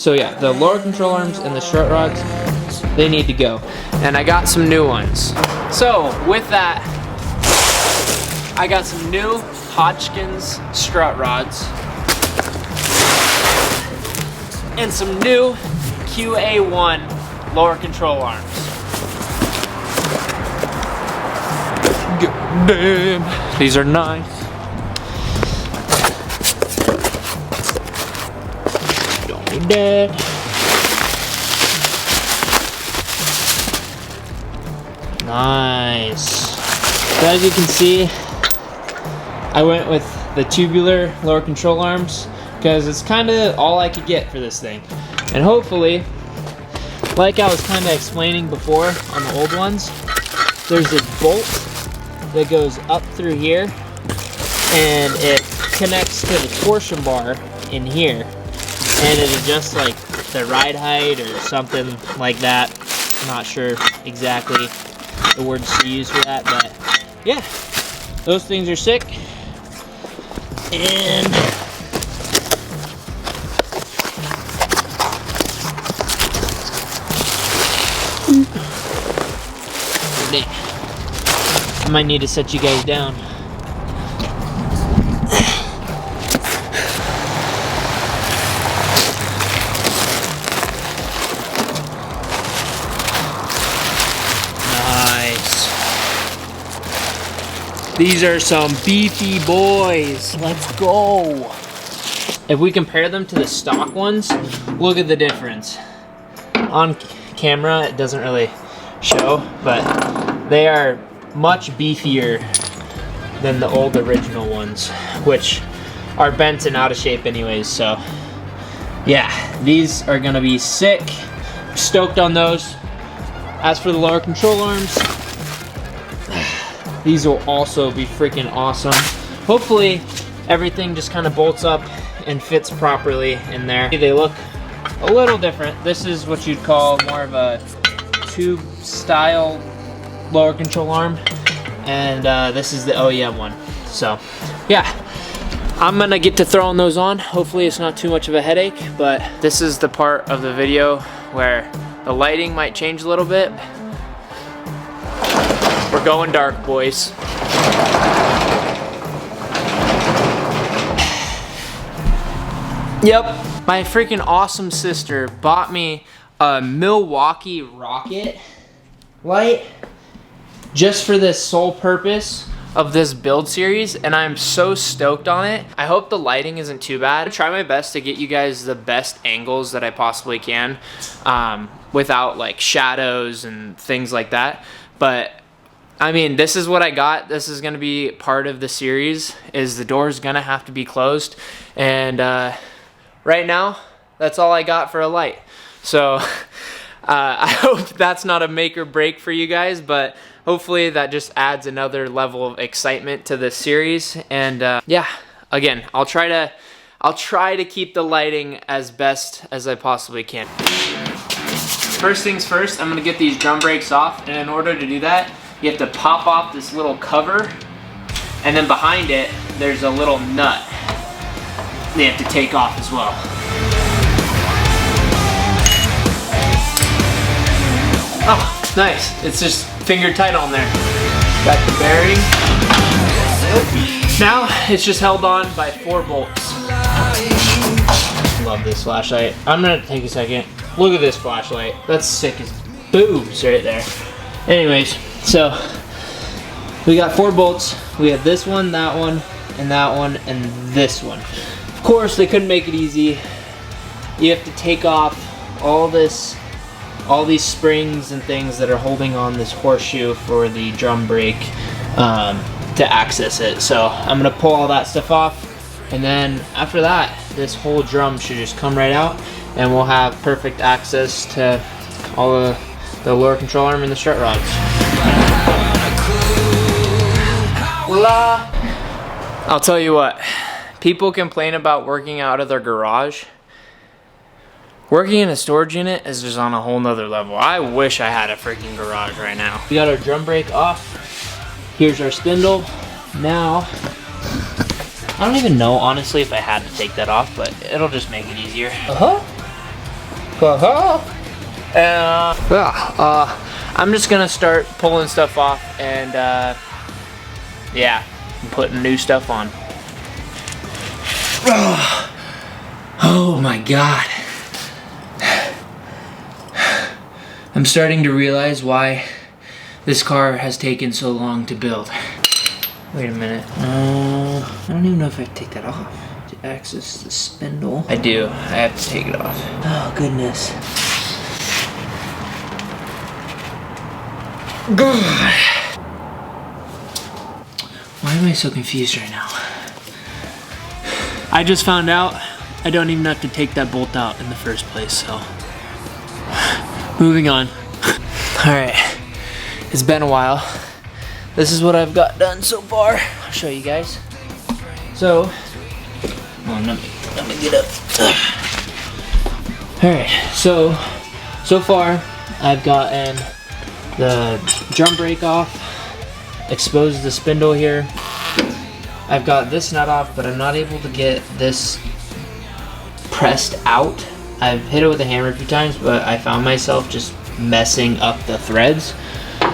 So yeah, the lower control arms and the strut rods, they need to go. And I got some new ones. So with that, I got some new Hodgkins strut rods and some new QA1 lower control arms. God damn, these are nice. Don't need that. Nice. So as you can see, I went with the tubular lower control arms because it's kind of all I could get for this thing. And hopefully, like I was kind of explaining before on the old ones, there's a bolt that goes up through here and it connects to the torsion bar in here, and it adjusts like the ride height or something like that. I'm not sure exactly the words to use for that, but yeah, those things are sick. And I might need to set you guys down. Nice. These are some beefy boys. Let's go. If we compare them to the stock ones, look at the difference. On camera, it doesn't really show, but they are much beefier than the old original ones, which are bent and out of shape anyways. So yeah, these are gonna be sick. Stoked on those. As for the lower control arms, these will also be freaking awesome. Hopefully everything just kind of bolts up and fits properly in there. They look a little different. This is what you'd call more of a tube style lower control arm, and this is the OEM one. So yeah, I'm gonna get to throwing those on. Hopefully it's not too much of a headache, but this is the part of the video where the lighting might change a little bit. We're going dark, boys. Yep, my freaking awesome sister bought me a Milwaukee Rocket light just for this sole purpose of this build series, and I'm so stoked on it. I hope the lighting isn't too bad. I try my best to get you guys the best angles that I possibly can without like shadows and things like that. But I mean, this is what I got. This is gonna be part of the series, is the door's gonna have to be closed. And right now, that's all I got for a light. So I hope that's not a make or break for you guys, but hopefully that just adds another level of excitement to this series. And yeah, again, I'll try to keep the lighting as best as I possibly can. First things first, I'm gonna get these drum brakes off, and in order to do that, you have to pop off this little cover, and then behind it, there's a little nut they have to take off as well. Oh, nice. It's just finger tight on there. Got the bearing. Now it's just held on by 4 bolts. Love this flashlight. I'm gonna take a second. Look at this flashlight. That's sick as boobs right there. Anyways, so we got 4 bolts. We have this one, that one, and this one. Of course, they couldn't make it easy. You have to take off all these springs and things that are holding on this horseshoe for the drum brake to access it. So I'm gonna pull all that stuff off, and then after that, this whole drum should just come right out, and we'll have perfect access to all the lower control arm and the strut rods. I'll tell you what, people complain about working out of their garage. Working in a storage unit is just on a whole nother level. I wish I had a freaking garage right now. We got our drum brake off. Here's our spindle. Now, I don't even know honestly if I had to take that off, but it'll just make it easier. I'm just gonna start pulling stuff off and yeah, putting new stuff on. Oh my God. I'm starting to realize why this car has taken so long to build. Wait a minute. I don't even know if I have to take that off to access the spindle. I do. I have to take it off. Oh, goodness. God. Why am I so confused right now? I just found out I don't even have to take that bolt out in the first place, so. Moving on. All right, it's been a while. This is what I've got done so far. I'll show you guys. So, let me get up. All right, so far I've gotten the drum brake off, exposed the spindle here. I've got this nut off, but I'm not able to get this pressed out. I've hit it with a hammer a few times, but I found myself just messing up the threads.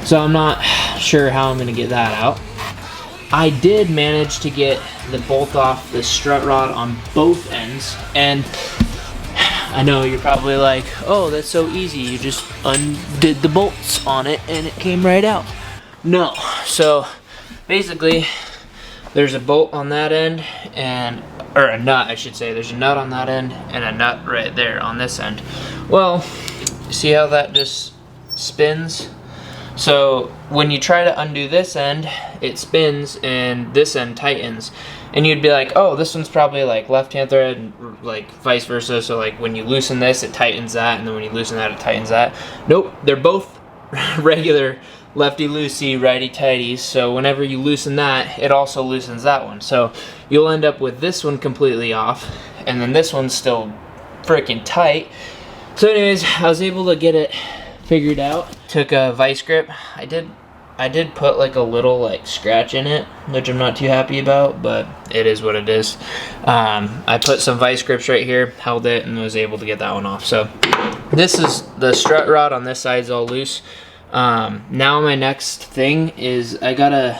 So I'm not sure how I'm gonna get that out. I did manage to get the bolt off the strut rod on both ends, and I know you're probably like, oh, that's so easy. You just undid the bolts on it and it came right out. No, so basically there's a bolt on that end or a nut, I should say. There's a nut on that end and a nut right there on this end. Well, see how that just spins? So when you try to undo this end, it spins and this end tightens. And you'd be like, oh, this one's probably like left-hand thread and like vice versa. So like when you loosen this, it tightens that, and then when you loosen that, it tightens that. Nope, they're both regular lefty-loosey, righty-tighties. So whenever you loosen that, it also loosens that one. So you'll end up with this one completely off, and then this one's still freaking tight. So anyways, I was able to get it figured out. Took a vice grip. I did put like a little like scratch in it, which I'm not too happy about, but it is what it is. I put some vice grips right here, held it, and was able to get that one off. So this is the strut rod on this side is all loose. Now my next thing is I gotta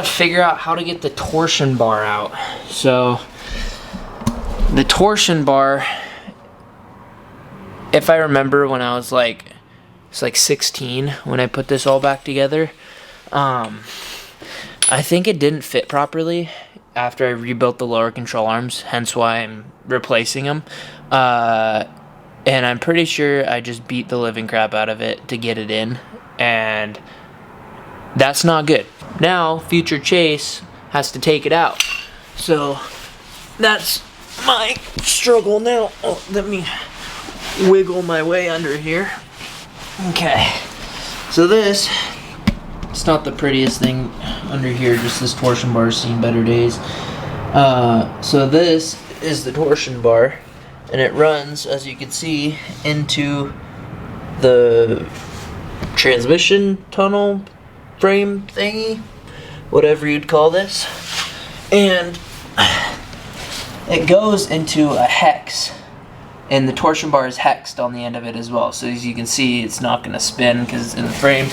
figure out how to get the torsion bar out. So the torsion bar, if I remember when I was like, it's like 16 when I put this all back together, I think it didn't fit properly after I rebuilt the lower control arms, hence why I'm replacing them. And I'm pretty sure I just beat the living crap out of it to get it in, and that's not good. Now, future Chase has to take it out. So, that's my struggle now. Oh, let me wiggle my way under here. Okay. So this, it's not the prettiest thing under here, just this torsion bar has seen better days. So this is the torsion bar, and it runs, as you can see, into the transmission tunnel frame thingy, whatever you'd call this, and it goes into a hex, and the torsion bar is hexed on the end of it as well. So as you can see, it's not going to spin because it's in the frame,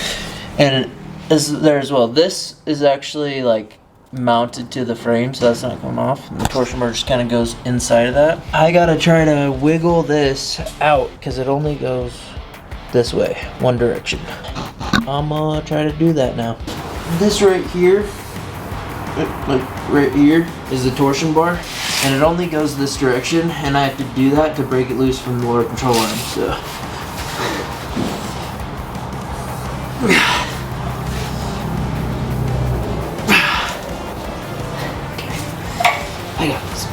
and it is there as well. This is actually like mounted to the frame, so that's not coming off. And the torsion bar just kind of goes inside of that. I gotta try to wiggle this out because it only goes this way, one direction. I'm gonna try to do that now. This right here, like right here, is the torsion bar, and it only goes this direction, and I have to do that to break it loose from the lower control arm. So I got this.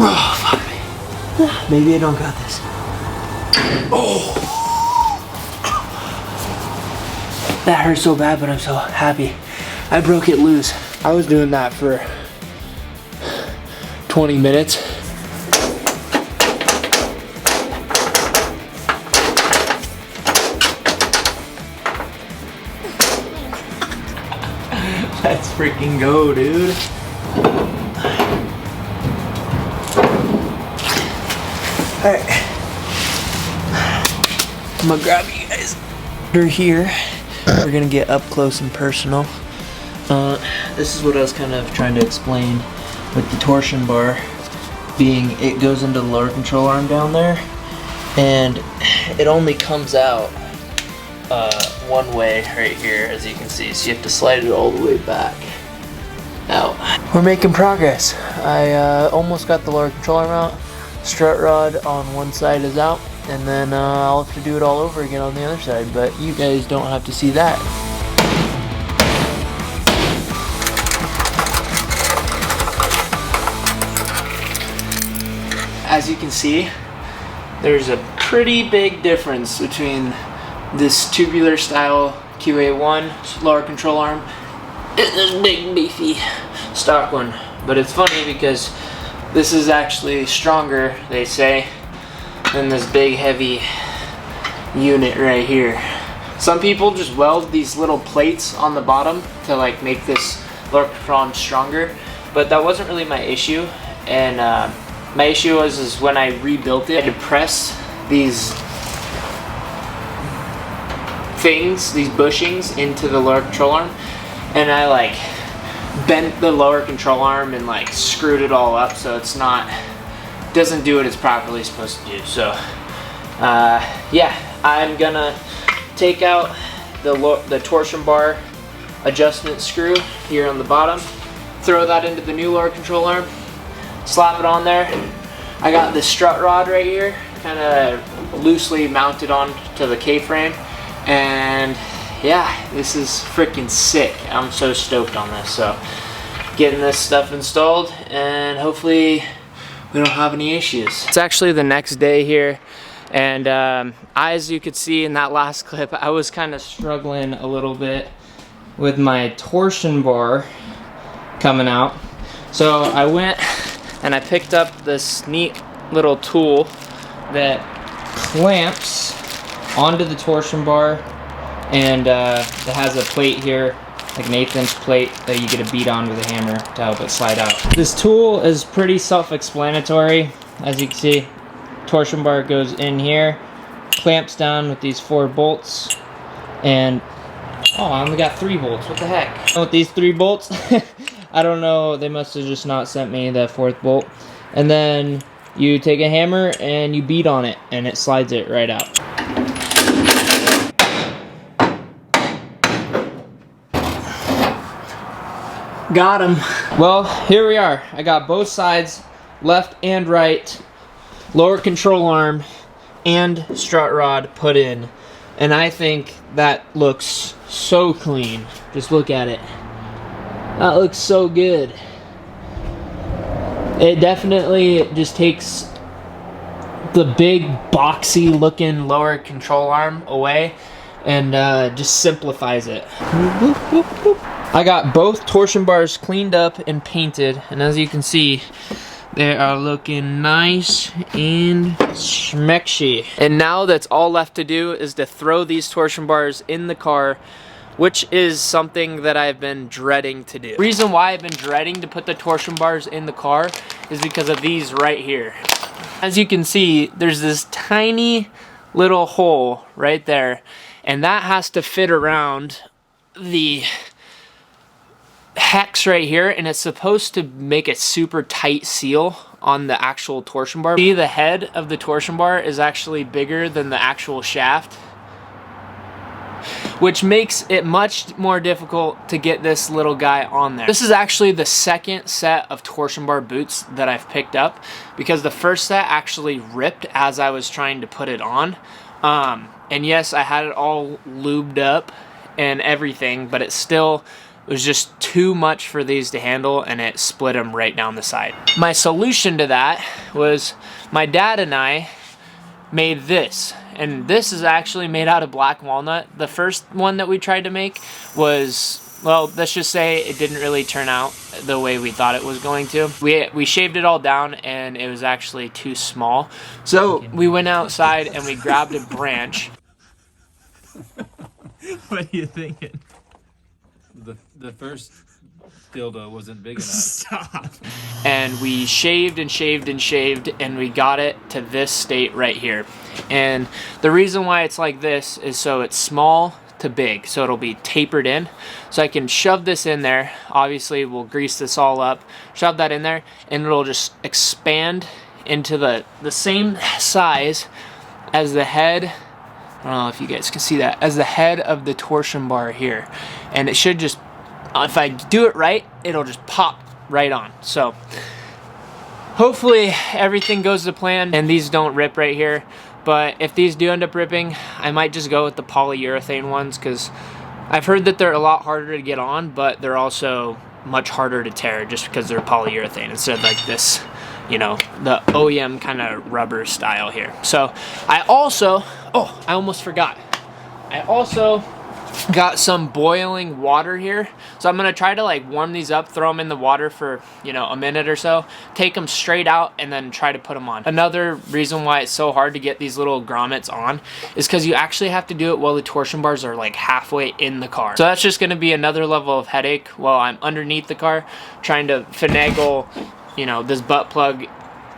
Oh, fuck me. Maybe I don't got this. Oh! That hurt so bad, but I'm so happy. I broke it loose. I was doing that for 20 minutes. Let's freaking go, dude. Alright. I'm gonna grab you guys under here. We're gonna get up close and personal. This is what I was kind of trying to explain with the torsion bar being it goes into the lower control arm down there, and it only comes out one way right here, as you can see, so you have to slide it all the way back out. We're making progress. I almost got the lower control arm out. Strut rod on one side is out, and then I'll have to do it all over again on the other side, but you guys don't have to see that. As you can see, there's a pretty big difference between this tubular style QA1 lower control arm and this big beefy stock one. But it's funny because this is actually stronger, they say, than this big heavy unit right here. Some people just weld these little plates on the bottom to like make this lower control arm stronger, but that wasn't really my issue. And my issue was when I rebuilt it, I had to press these things, these bushings, into the lower control arm, and I like bent the lower control arm and like screwed it all up, so it's not, doesn't do what it's properly supposed to do. So yeah, I'm gonna take out the torsion bar adjustment screw here on the bottom, throw that into the new lower control arm, slap it on there. I got this strut rod right here, kind of loosely mounted onto the K-frame, and yeah, this is freaking sick. I'm so stoked on this. So getting this stuff installed, and hopefully we don't have any issues. It's actually the next day here, and as you could see in that last clip, I was kind of struggling a little bit with my torsion bar coming out. So I went and I picked up this neat little tool that clamps onto the torsion bar, and it has a plate here, like an 1/8 inch plate that you get to beat on with a hammer to help it slide out. This tool is pretty self-explanatory. As you can see, torsion bar goes in here, clamps down with these 4 bolts, and oh, I only got 3 bolts. What the heck? With these 3 bolts, I don't know, they must have just not sent me the 4th bolt. And then you take a hammer and you beat on it, and it slides it right out. Got him. Well, here we are. I got both sides, left and right, lower control arm and strut rod put in, and I think that looks so clean. Just look at it. That looks so good. It definitely just takes the big boxy looking lower control arm away and just simplifies it. I got both torsion bars cleaned up and painted, and as you can see, they are looking nice and schmecksy. And now that's all left to do is to throw these torsion bars in the car, which is something that I've been dreading to do. The reason why I've been dreading to put the torsion bars in the car is because of these right here. As you can see, there's this tiny little hole right there, and that has to fit around the hex right here, and it's supposed to make a super tight seal on the actual torsion bar. See, the head of the torsion bar is actually bigger than the actual shaft, which makes it much more difficult to get this little guy on there. This is actually the second set of torsion bar boots that I've picked up, because the first set actually ripped as I was trying to put it on. And yes, I had it all lubed up and everything, but it still was just too much for these to handle, and it split them right down the side. My solution to that was my dad and I made this, and this is actually made out of black walnut. The first one that we tried to make was, well, let's just say it didn't really turn out the way we thought it was going to. We shaved it all down, and it was actually too small. So we went outside and we grabbed a branch. What are you thinking? The first dildo wasn't big enough. Stop. And we shaved and shaved and shaved, and we got it to this state right here. And the reason why it's like this is so it's small to big, so it'll be tapered in. So I can shove this in there. Obviously, we'll grease this all up, shove that in there, and it'll just expand into the same size as the head. I don't know if you guys can see that, as the head of the torsion bar here. And it should just, if I do it right, it'll just pop right on. So hopefully everything goes to plan and these don't rip right here. But if these do end up ripping, I might just go with the polyurethane ones, because I've heard that they're a lot harder to get on, but they're also much harder to tear just because they're polyurethane instead of like this, you know, the OEM kind of rubber style here. So I also, oh, I almost forgot. I also got some boiling water here. So I'm gonna try to like warm these up, throw them in the water for, you know, a minute or so, take them straight out, and then try to put them on. Another reason why it's so hard to get these little grommets on is because you actually have to do it while the torsion bars are like halfway in the car. So that's just gonna be another level of headache while I'm underneath the car trying to finagle, you know, this butt plug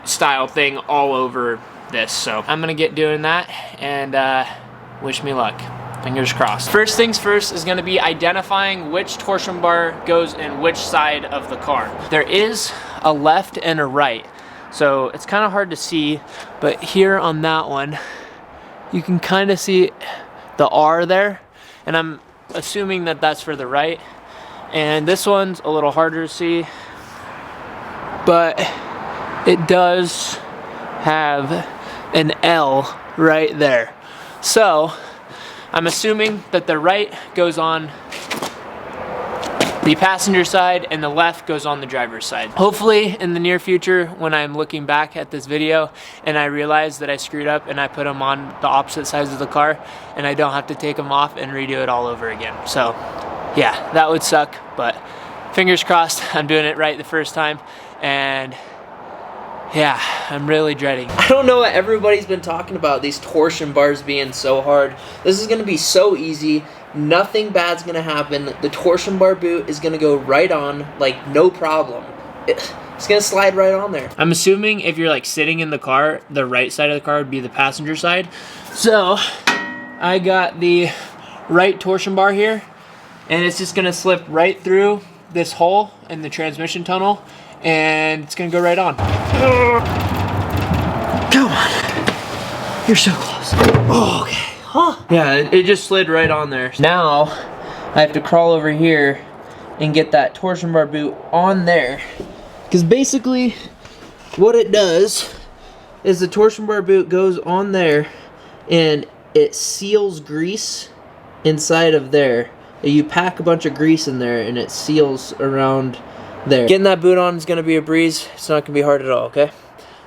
style thing all over this. So I'm gonna get doing that, and wish me luck. Fingers crossed. First things first is gonna be identifying which torsion bar goes in which side of the car. There is a left and a right, so it's kind of hard to see, but here on that one, you can kind of see the R there, and I'm assuming that that's for the right. And this one's a little harder to see, but it does have an L right there. So I'm assuming that the right goes on the passenger side and the left goes on the driver's side. Hopefully in the near future, when I'm looking back at this video and I realize that I screwed up and I put them on the opposite sides of the car, and I don't have to take them off and redo it all over again. So yeah, that would suck, but fingers crossed I'm doing it right the first time. And yeah, I'm really dreading. I don't know what everybody's been talking about, these torsion bars being so hard. This is gonna be so easy. Nothing bad's gonna happen. The torsion bar boot is gonna go right on, like no problem. It's gonna slide right on there. I'm assuming if you're like sitting in the car, the right side of the car would be the passenger side. So I got the right torsion bar here, and it's just gonna slip right through this hole in the transmission tunnel, and it's gonna go right on. Come on. You're so close. Oh, okay. Huh. Yeah, it just slid right on there. Now, I have to crawl over here and get that torsion bar boot on there. Because basically, what it does is the torsion bar boot goes on there and it seals grease inside of there. You pack a bunch of grease in there and it seals around there. Getting that boot on is going to be a breeze. It's not going to be hard at all, okay?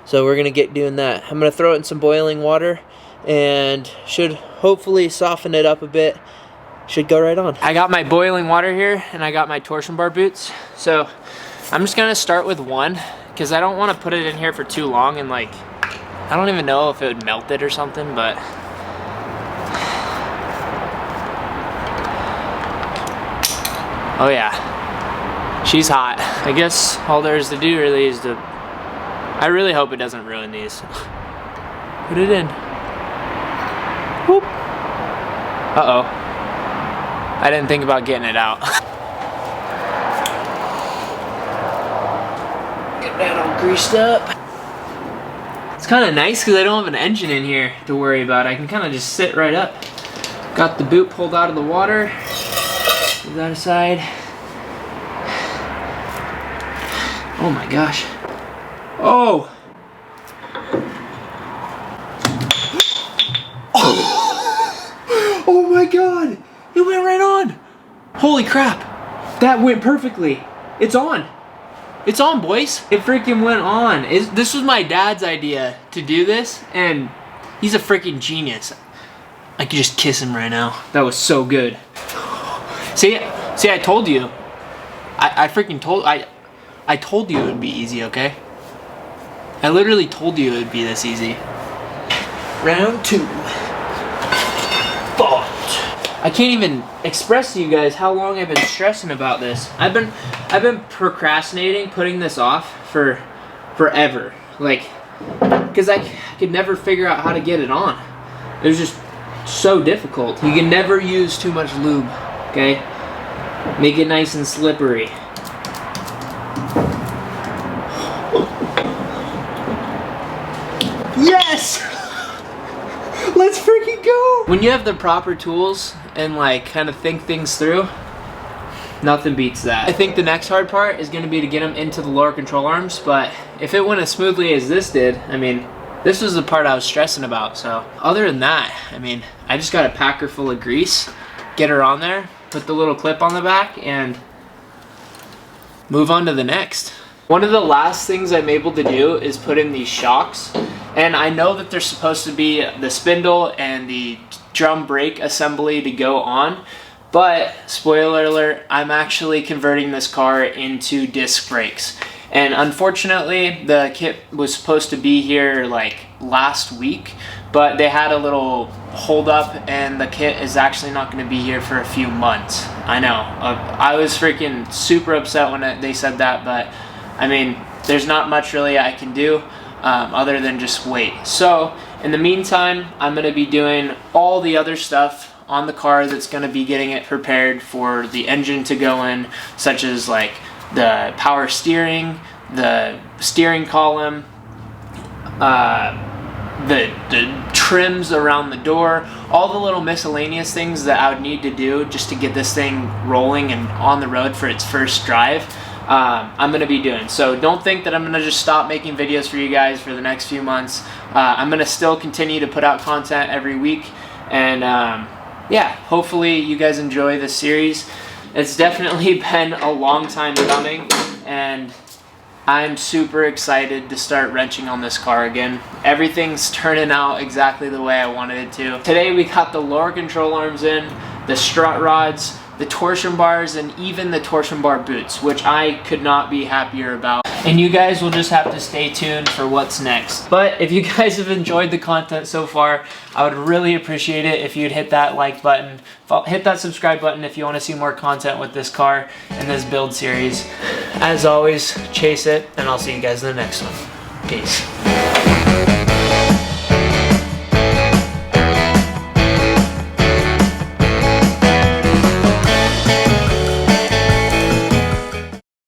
So we're going to get doing that. I'm going to throw it in some boiling water and should hopefully soften it up a bit. Should go right on. I got my boiling water here and I got my torsion bar boots. So I'm just going to start with one because I don't want to put it in here for too long, and like, I don't even know if it would melt it or something, but oh yeah, she's hot. I guess all there is to do really is to, I really hope it doesn't ruin these. Put it in. Whoop. Uh-oh. I didn't think about getting it out. Get that all greased up. It's kind of nice because I don't have an engine in here to worry about. I can kind of just sit right up. Got the boot pulled out of the water. Move that aside. Oh my gosh. Oh! Oh my god! It went right on! Holy crap! That went perfectly. It's on. It's on, boys. It freaking went on. This was my dad's idea to do this, and he's a freaking genius. I could just kiss him right now. That was so good. See, I told you. I freaking told, I told you it would be easy, okay? I literally told you it would be this easy. Round two. Fought. I can't even express to you guys how long I've been stressing about this. I've been procrastinating putting this off for forever. Like, because I could never figure out how to get it on. It was just so difficult. You can never use too much lube, okay? Make it nice and slippery. Yes! Let's freaking go! When you have the proper tools and like kind of think things through, nothing beats that. I think the next hard part is going to be to get them into the lower control arms, but if it went as smoothly as this did, I mean, this was the part I was stressing about. So other than that, I mean, I just got a packer full of grease, get her on there, put the little clip on the back, and move on to the next. One of the last things I'm able to do is put in these shocks. And I know that there's supposed to be the spindle and the drum brake assembly to go on, but spoiler alert, I'm actually converting this car into disc brakes. And unfortunately, the kit was supposed to be here like last week, but they had a little hold up and the kit is actually not going to be here for a few months. I know. I was freaking super upset when they said that, but I mean, there's not much really I can do. Other than just wait. So in the meantime, I'm going to be doing all the other stuff on the car that's going to be getting it prepared for the engine to go in, such as like the power steering, the steering column, the trims around the door, all the little miscellaneous things that I would need to do just to get this thing rolling and on the road for its first drive. I'm going to be doing. So don't think that I'm going to just stop making videos for you guys for the next few months. I'm going to still continue to put out content every week. And yeah, hopefully you guys enjoy this series. It's definitely been a long time coming. And I'm super excited to start wrenching on this car again. Everything's turning out exactly the way I wanted it to. Today we got the lower control arms in, the strut rods, the torsion bars, and even the torsion bar boots, which I could not be happier about. And you guys will just have to stay tuned for what's next. But if you guys have enjoyed the content so far, I would really appreciate it if you'd hit that like button, hit that subscribe button if you want to see more content with this car and this build series. As always, chase it, and I'll see you guys in the next one. Peace.